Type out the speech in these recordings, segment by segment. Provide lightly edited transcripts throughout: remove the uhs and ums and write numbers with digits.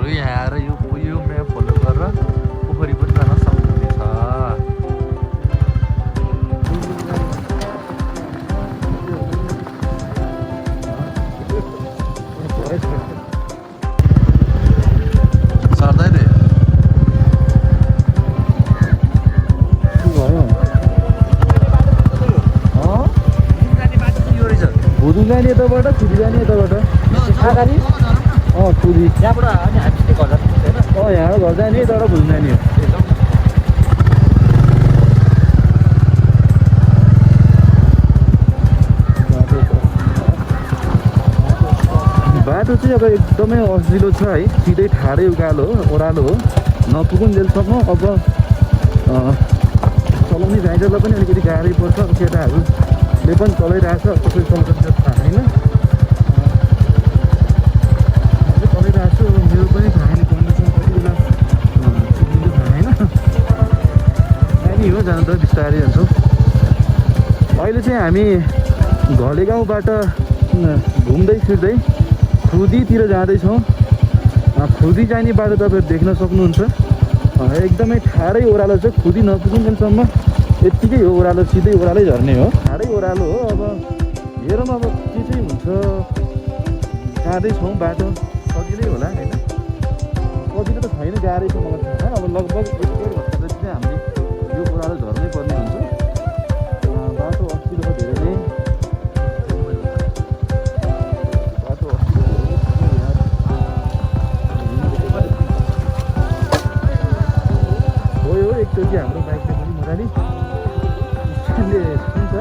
तपाईँहरू यहाँ आएर यो म्याप फलो गरेर पोखरी पनि जान सक्नुहुनेछ। सर्दै रे भुदु जाने यताबाट खुदी जाने यताबाट खुदी यहाँबाट अनि हामी घर जानु होइन। यहाँ घर जाने यताबाट भुदु जाने हो। बाटो चाहिँ अब एकदमै असिलो छ है, सिधै ठाडै उकालो ओह्रालो हो, नपुगुन्जेलसम्म अब चलाउने भाइजरलाई पनि अलिकति गाह्रै पर्छ। केटाहरूले पनि चलाइरहेछ, कसरी चलाउँछ थाहा छैन, चलाइरहेको छु। मेरो पनि थाहा छैन कन्डिसन कति बेला सिक्नु थाहा छैन। नानी हो जानु त बिस्तारै जान्छौँ। अहिले चाहिँ हामी घले गाउँबाट घुम्दै फिर्दै खुदीतिर जाँदैछौँ। खुदी जाने बाटो तपाईँहरू देख्न सक्नुहुन्छ, एकदमै ठाडै ओह्रालो छ। खुदी नपुगुन्जेलसम्म यत्तिकै हो, ओह्रालो सिधै ओह्रालै झर्ने हो, ठाडै ओह्रालो हो। अब हेरौँ अब के चाहिँ हुन्छ। जाँदैछौँ, बाटो सजिलै होला होइन, सजिलो त छैन, गाह्रै छ मलाई थाहा। अब लगभग 1-1.5 घन्टा जति चाहिँ हामीले यो ओह्रालो झर्नै पर्ने हुन्छ। बाटो असिलो छ धेरै नै, बाटो असिलो हो। यो एकचोटि हाम्रो बाइकले पनि मजाले स्पिडले छुन्छ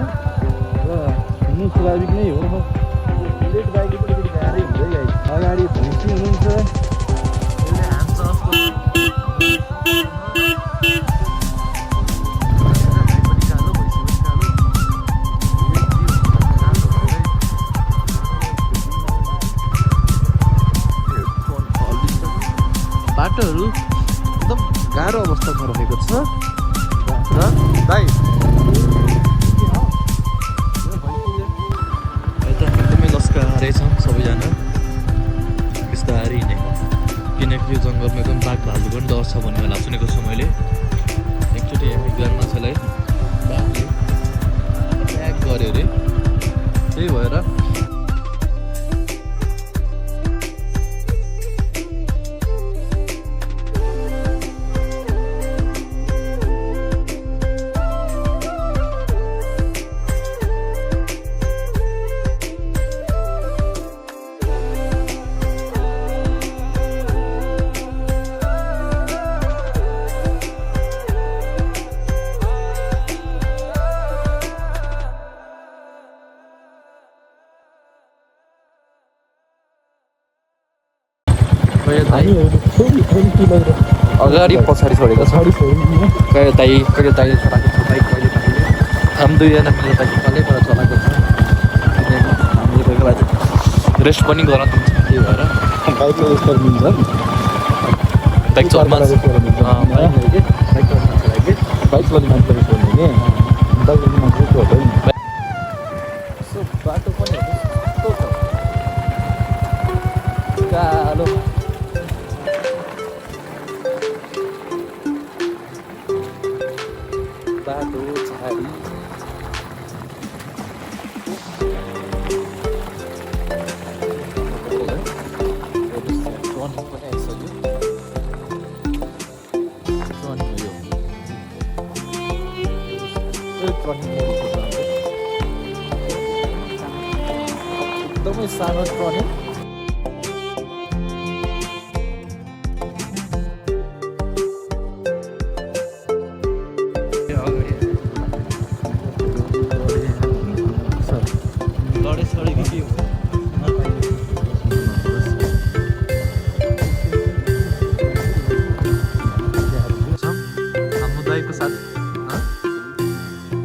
र हिँड्नु स्वाभाविक नै हो। बुलेट बाइकले पनि अलिकति गाह्रै हुँदै गयो। अगाडि भैँसी हुनुहुन्छ, बाटोहरू एकदम गाह्रो अवस्थामा रहेको छ र दाइ एकदमै लस्कारै छौँ सबैजना बिस्तारै हिँडेको, किनकि यो जङ्गलमा एकदम बाघ भालु पनि डर छ भन्ने बेला सुनेको छु मैले। एकचोटि एकजना मान्छेलाई बाघले एट्याक गर्यो अरे, त्यही भएर अगाडि पछाडि छोडेको छ। कहिले दाइ चलाएको छ बाइक, कहिले दाइले। हामी दुईजना मिलेर दाइ कहिलेबाट चलाएको छ। हामीले कोही बेला रेस्ट पनि गर्न दिन्छ, त्यही भएर बाइकले रेस्ट गर्न दिन्छ। बाइक चलाउने मान्छेलाई यसो बाटो पनि कस्तो छ कालो। बाटो छाडी एकदमै सानो ट्रनिङ।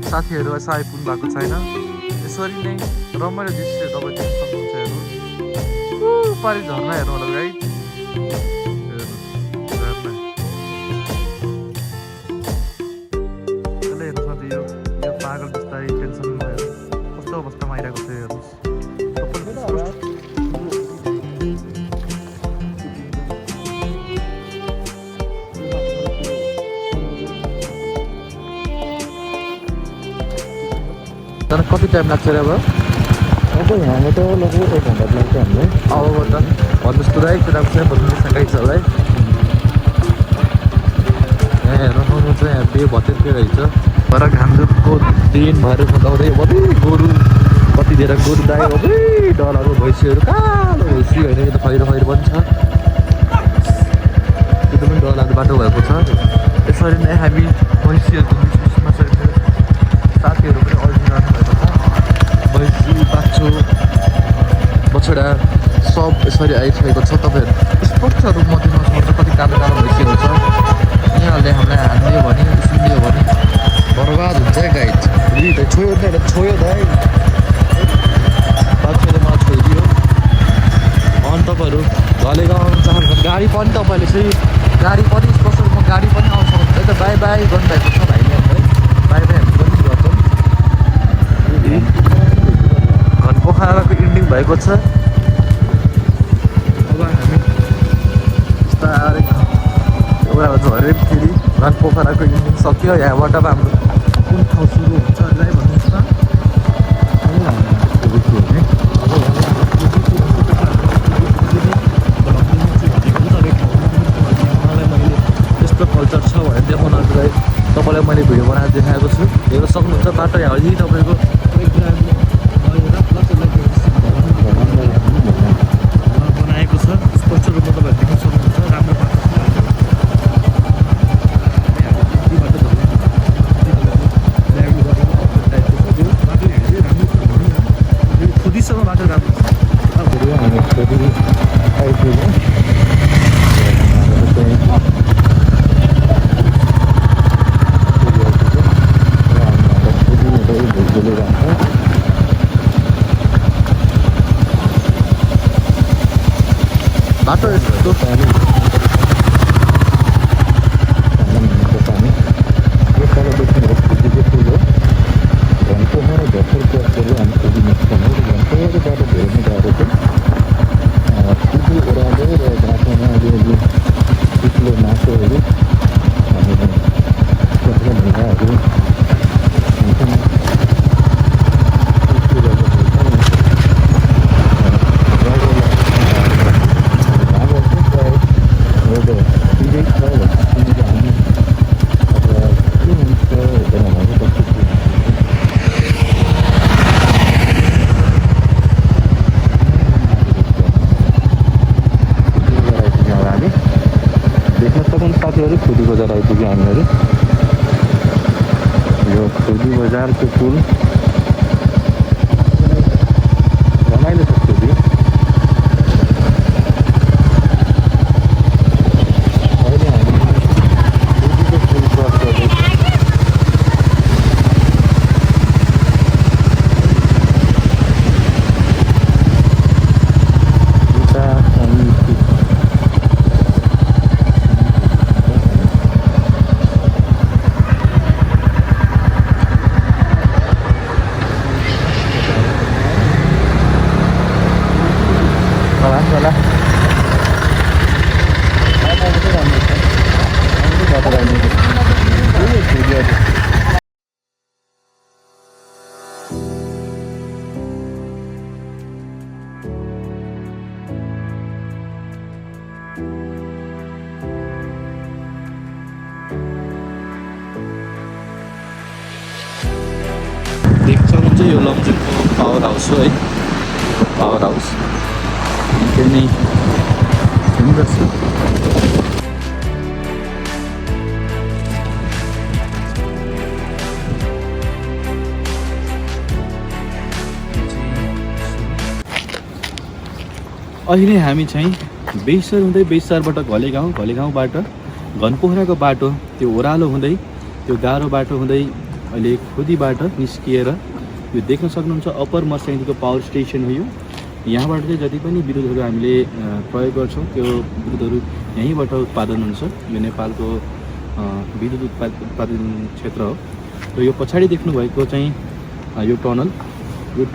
साथीहरू यसो आइपुग्नु भएको छैन। यसरी नै रमाइलो दृश्य तपाईँ देख्न सक्नुहुन्छ। हेर्नु पारि झर्ना हेर्नु होला गाइड, त्यसले हेर्नु सक्छ। यो पागल बिस्तारै टेन्सनमा कस्तो अवस्थामा आइरहेको छ हेर्नुहोस्। कति टाइम लाग्छ र अब अब यहाँबाट लगभग 1 घन्टा लाग्छ हामीलाई। अबबाट भन्नुहोस् पुरै कुराको चाहिँ भन्नु सकाइन्छ होला है। रमाउनु चाहिँ यहाँ बे भतेरकै रहेछ तर घामजुको दिन भएर सताउँदै अबै गोरु कति धेरै गोरु दाइ अबै डरहरू भैँसीहरू कालो भैँसी होइन कि त खैरो खैरो पनि छ त्यो पनि डरलाग्दो बाटो भएको छ। यसरी नै हामी भैँसीहरूको बिचमा साथीहरू पनि अल्झिरहनु भएको छ। भैँसी बाछो बछडा सब यसरी आइसकेको छ। तपाईँहरू स्पष्ट रूपमा देख्न सक्नुहुन्छ कति कालो कालो भैँसीहरू छ। यहाँहरूले हामीलाई हानिदियो भने सुनिदियो भने बर्बाद हुन्छ है गाइड। छोयो त छोयो दाइ बाछोले मलाई छोइदियो। अनि तपाईँहरू घलेगाउँ आउनु चाहनुहुन्छ गाडी पनि तपाईँले चाहिँ गाडी पनि स्पष्ट रूपमा गाडी पनि आउन सक्नुहुन्छ है त। बाई बाई गर्नुभएको छ भाइले हामीलाई बाई बाई हामी पनि गर्छौँ। घनपोखराको इन्डिङ भएको छ। अब हामी बिस्तारै एउटा झऱ्यो फेरि घनपोखराको इन्डिङ सक्यो। यहाँबाट अब हाम्रो कुन ठाउँ सुरु हुन्छ हामीलाई भन्नुहोस् न। यस्तो कल्चर छ भनेर देखाउनलाई तपाईँलाई मैले भिडियो बनाएर देखाएको छु। हेर्न सक्नुहुन्छ बाटो यहाँ अलि तपाईँको बनाएको छ। स्पष्ट रूपमा तपाईँहरू देख्न सक्नुहुन्छ राम्रो बाटो छ। खुदीसँग बाटो राम्रो छ। हामी फेरि आइपुग्यौँ। बाटो यस्तो पानी यो तल देख्नु खुदीको पुल हो। घनपोखरा भर्खर क्रस हामी खुदी निस्कने घनपोखराको बाटो धेरै नै गाह्रो छ। खुदी ओह्रालो र बाटोमा अलिअलि चिप्लो माटोहरू हामीले कतिवटा ढुङ्गाहरू साथीहरू खुदी बजार आइपुग्यो हामीहरू। यो खुदी बजारको पुल रमाइलो छ। खुदी अहिले हामी खुदीको पुल क्रस गर्दैछौँ। देख्न सक्नुहुन्छ यो लमजुङको पावर हाउस हो है। पावर हाउस त्यही नै सुन्दर छ। अहिले हामी चाहिँ बेइसर हुँदै बेइसरबाट घलेगाउँबाट घनपोखराको बाटो त्यो ओह्रालो हुँदै त्यो गाह्रो बाटो हुँदै अहिले खुदीबाट निस्किएर यो देख्न सक्नुहुन्छ अप्पर मर्स्याङदीको पावर स्टेसन हो। यो यहाँबाट चाहिँ जति पनि विद्युतहरू हामीले प्रयोग गर्छौँ त्यो विद्युतहरू यहीँबाट उत्पादन हुन्छ। यो नेपालको विद्युत उत्पादन क्षेत्र हो। र यो पछाडि देख्नुभएको चाहिँ यो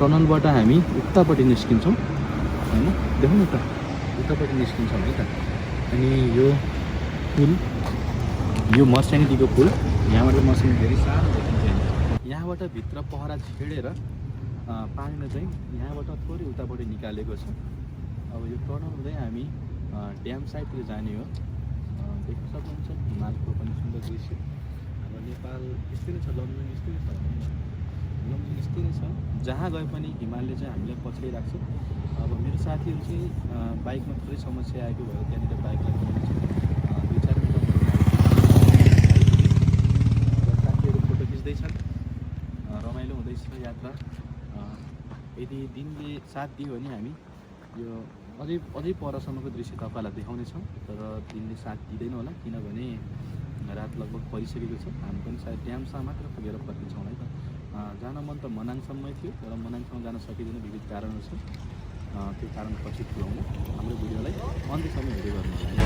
टनलबाट हामी उतापट्टि निस्किन्छौँ हैन। देख्नु न त उतापट्टि निस्किन्छौँ है त। अनि यो पुल यो मर्स्याङदीको पुल यहाँबाट मर्स्याङदी धेरै सानो देखिन्छ। यहाँबाट भित्र पहरा छेडेर पानीले चाहिँ यहाँबाट थोरै उतापट्टि निकालेको छ। अब यो टनल हुँदै हामी ड्याम साइडतिर जाने हो। देख्न सक्नुहुन्छ हिमालको पनि सुन्दर दृश्य। अब नेपाल यस्तै नै छ, लमजुङ यस्तै नै छ, लमजुङ यस्तै नै छ। जहाँ गए पनि हिमालले चाहिँ हामीलाई पछ्याइरहेको छ। अब मेरो साथीहरू चाहिँ बाइकमा थोरै समस्या आएको भयो, त्यहाँनिर बाइक लगाएर 2-4 मिनट साथीहरू फोटो खिच्दैछन्। रमाइलो हुँदैछ यात्रा। यदि दिनले साथ दियो भने हामी यो अझै परसम्मको दृश्य तपाईँलाई देखाउनेछौँ, तर दिनले साथ दिँदैन होला, किनभने रात लगभग परिसकेको छ। हामी पनि सायद ड्यामसम्म मात्र पुगेर फर्किन्छौँ है त। जान मन त मनाङसम्मै थियो, तर मनाङसम्म जान सकिँदैन, विविध कारणहरू छ। त्यो कारण पछि खुलाउनु। हाम्रो भिडियोलाई अन्त्यसम्म हेर्दै गर्नु होला।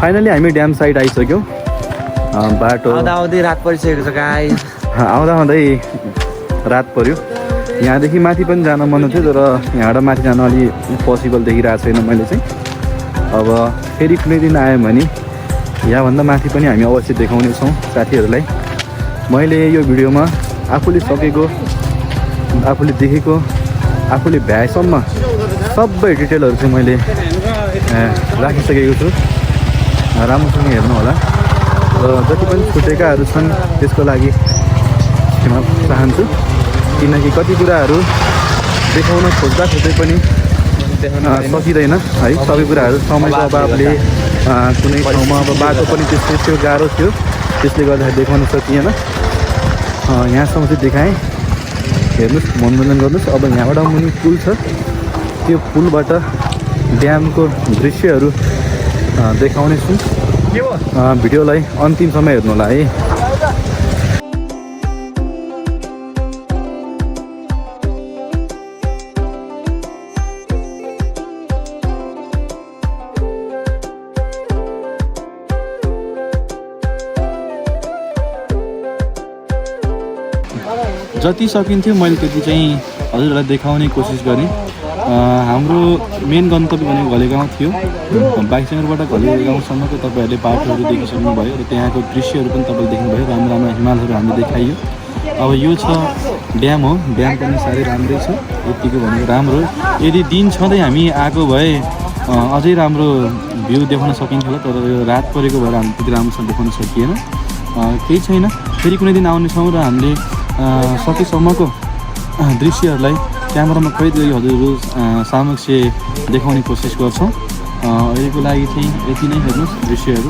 फाइनली हामी ड्याम साइड आइसक्यौँ। बाटो आउँदै रात परिसकेको छ गाइस। आउँदै रात पर्यो। यहाँदेखि माथि पनि जान मन थियो, तर यहाँबाट माथि जान अलि पोसिबल देखिरहेको छैन मैले चाहिँ। अब फेरि कुनै दिन आयो भने यहाँभन्दा माथि पनि हामी अवश्य देखाउनेछौँ साथीहरूलाई। मैले यो भिडियोमा आफूले सकेको, आफूले देखेको, आफूले भ्याएसम्म सबै डिटेलहरू चाहिँ मैले राखिसकेको छु। राम्रोसँग हेर्नु होला र जति पनि छुटेकाहरू छन् त्यसको लागि क्षमा चाहन्छु, किनकि कति कुराहरू देखाउन खोज्दा पनि सकिँदैन है। सबै कुराहरू समयको अभावले कुनै ठाउँमा अब बाटो पनि त्यस्तै थियो, गाह्रो थियो, त्यसले गर्दाखेरि देखाउन सकिएन। यहाँसम्म चाहिँ देखाएँ। हेर्नुहोस्, मनोरञ्जन गर्नुहोस्। अब यहाँबाट मुनि पुल छ, त्यो पुलबाट ड्यामको दृश्यहरू देखाउने छु। भिडियोलाई अन्तिमसम्म हेर्नु होला है। जति सकिन्थ्यो मैले त्यति चाहिँ हजुरहरूलाई देखाउने कोसिस गरेँ। हाम्रो मेन गन्तव्य भनेको घलेगाउँ थियो। बाइकसँगबाट घलेगाउँसम्मको तपाईँहरूले बाटोहरू देखिसक्नुभयो र त्यहाँको दृश्यहरू पनि तपाईँले देख्नुभयो। राम्रो राम्रो हिमालहरू हामीले देखाइयो। अब यो छ ड्याम हो, ड्याम पनि साह्रै राम्रै छ, यतिको भनेको राम्रो। यदि दिन छँदै हामी आएको भए अझै राम्रो भ्यू देखाउन सकिन्थ्यो होला, तर यो रात परेको भएर हामी त्यति राम्रोसँग देखाउन सकिएन। केही छैन, फेरि कुनै दिन आउनेछौँ र हामीले सकेसम्मको दृश्यहरूलाई क्यामेरामा कैद गरी हजुरहरू समक्ष देखाउने कोसिस गर्छौँ। अहिलेको लागि चाहिँ यति नै, हेर्नुहोस् दृश्यहरू।